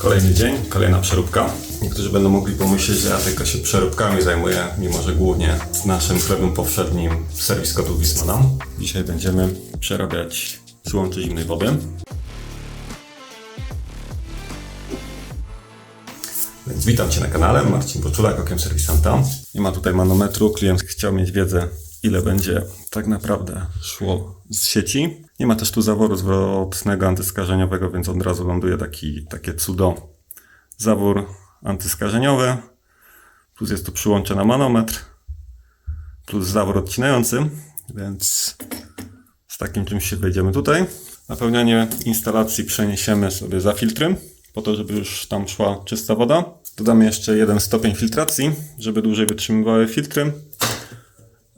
Kolejny dzień, kolejna przeróbka. Niektórzy będą mogli pomyśleć, że ja tylko się przeróbkami zajmuję, mimo że głównie naszym chlebem powszednim serwis kotów Wismana. Dzisiaj będziemy przerabiać przyłącze zimnej wody. Więc witam Cię na kanale, Marcin Boczulak, Okiem Serwisanta. Nie ma tutaj manometru, klient chciał mieć wiedzę, ile będzie tak naprawdę szło z sieci. Nie ma też tu zaworu zwrotnego antyskażeniowego, więc od razu ląduje takie cudo. Zawór antyskażeniowy, plus jest tu przyłącze na manometr, plus zawór odcinający, więc z takim czymś się wejdziemy tutaj. Napełnianie instalacji przeniesiemy sobie za filtry, po to, żeby już tam szła czysta woda. Dodamy jeszcze 1 stopień filtracji, żeby dłużej wytrzymywały filtry.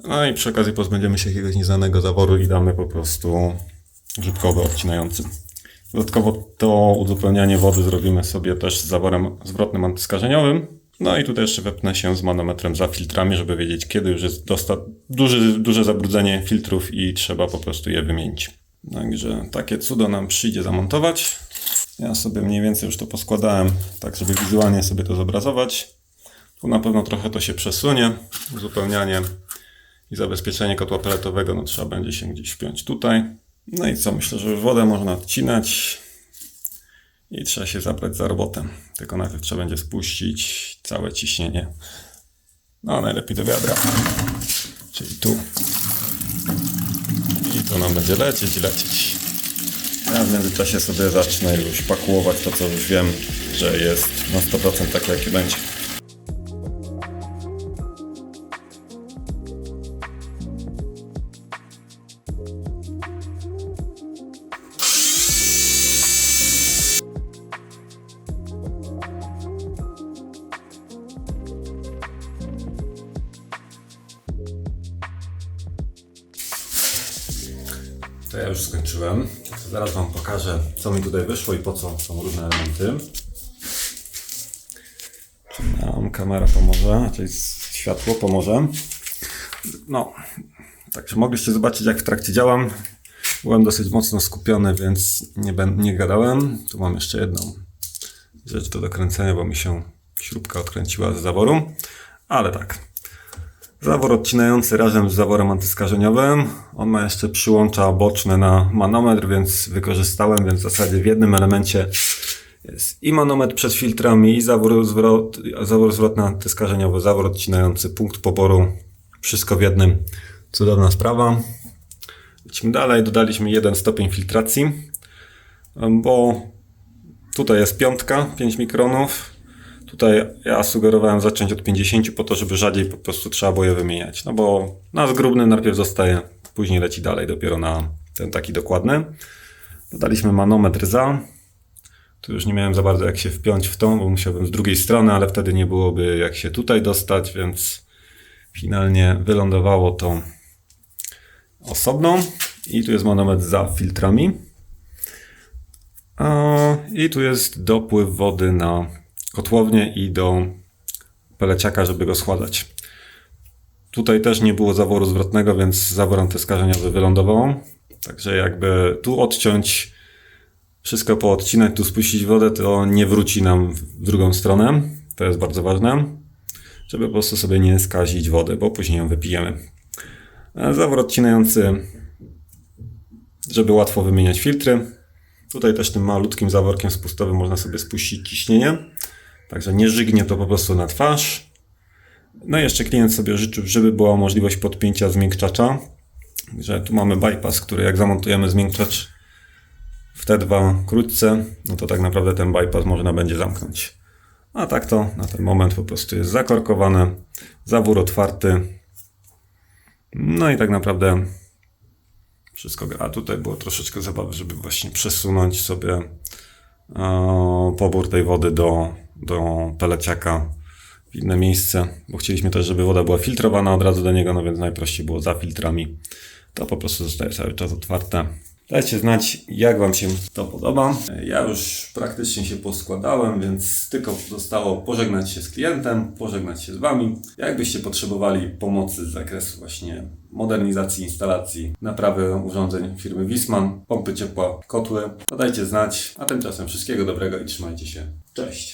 No i przy okazji pozbędziemy się jakiegoś nieznanego zaworu i damy po prostu grzybkowy odcinający. Dodatkowo to uzupełnianie wody zrobimy sobie też z zaworem zwrotnym antyskażeniowym. No i tutaj jeszcze wepnę się z manometrem za filtrami, żeby wiedzieć, kiedy już jest duże zabrudzenie filtrów i trzeba po prostu je wymienić. Także takie cudo nam przyjdzie zamontować. Ja sobie mniej więcej już to poskładałem, tak żeby wizualnie sobie to zobrazować. Tu na pewno trochę to się przesunie. Uzupełnianie i zabezpieczenie kotła peletowego, no trzeba będzie się gdzieś wpiąć tutaj. No i co, myślę, że już wodę można odcinać i trzeba się zabrać za robotę. Tylko najpierw trzeba będzie spuścić całe ciśnienie. No najlepiej do wiadra, czyli tu. I to nam będzie lecieć i lecieć. Ja w międzyczasie sobie zacznę już pakułować to, co już wiem, że jest na 100% takie, jakie będzie. To ja już skończyłem. Zaraz Wam pokażę, co mi tutaj wyszło i po co są różne elementy. Nam kamera pomoże, czyli światło pomoże. No, także mogliście zobaczyć, jak w trakcie działam. Byłem dosyć mocno skupiony, więc nie gadałem. Tu mam jeszcze jedną rzecz do dokręcenia, bo mi się śrubka odkręciła z zaworu. Ale tak. Zawór odcinający razem z zaworem antyskażeniowym. On ma jeszcze przyłącza boczne na manometr, więc wykorzystałem, więc w zasadzie w jednym elemencie jest i manometr przed filtrami, i zawór zwrotny antyskażeniowy, zawór odcinający, punkt poboru. Wszystko w jednym. Cudowna sprawa. Lecimy dalej. Dodaliśmy 1 stopień filtracji, bo tutaj jest 5 mikronów. Tutaj ja sugerowałem zacząć od 50 po to, żeby rzadziej po prostu trzeba było je wymieniać. No bo na zgrubny najpierw zostaje, później leci dalej dopiero na ten taki dokładny. Dodaliśmy manometr za. Tu już nie miałem za bardzo jak się wpiąć w tą, bo musiałbym z drugiej strony, ale wtedy nie byłoby jak się tutaj dostać, więc finalnie wylądowało to osobno. I tu jest manometr za filtrami. I tu jest dopływ wody na kotłownię i do peleciaka, żeby go schładzać. Tutaj też nie było zaworu zwrotnego, więc zawór antyskażeniowy wylądował. Także jakby tu odciąć, wszystko poodcinać, tu spuścić wodę, to nie wróci nam w drugą stronę. To jest bardzo ważne, żeby po prostu sobie nie skazić wody, bo później ją wypijemy. Zawór odcinający, żeby łatwo wymieniać filtry. Tutaj też tym malutkim zaworkiem spustowym można sobie spuścić ciśnienie. Także nie żygnie to po prostu na twarz. No i jeszcze klient sobie życzył, żeby była możliwość podpięcia zmiękczacza. Że tu mamy bypass, który jak zamontujemy zmiękczacz w te dwa krótce, no to tak naprawdę ten bypass można będzie zamknąć. A tak to na ten moment po prostu jest zakorkowane, zawór otwarty. No i tak naprawdę wszystko gra. A tutaj było troszeczkę zabawy, żeby właśnie przesunąć sobie pobór tej wody do peleciaka w inne miejsce, bo chcieliśmy też, żeby woda była filtrowana od razu do niego, no więc najprościej było za filtrami. To po prostu zostaje cały czas otwarte. Dajcie znać, jak Wam się to podoba. Ja już praktycznie się poskładałem, więc tylko zostało pożegnać się z klientem, pożegnać się z Wami. Jakbyście potrzebowali pomocy z zakresu właśnie modernizacji, instalacji, naprawy urządzeń firmy Wisman, pompy ciepła, kotły, to dajcie znać. A tymczasem wszystkiego dobrego i trzymajcie się. Cześć!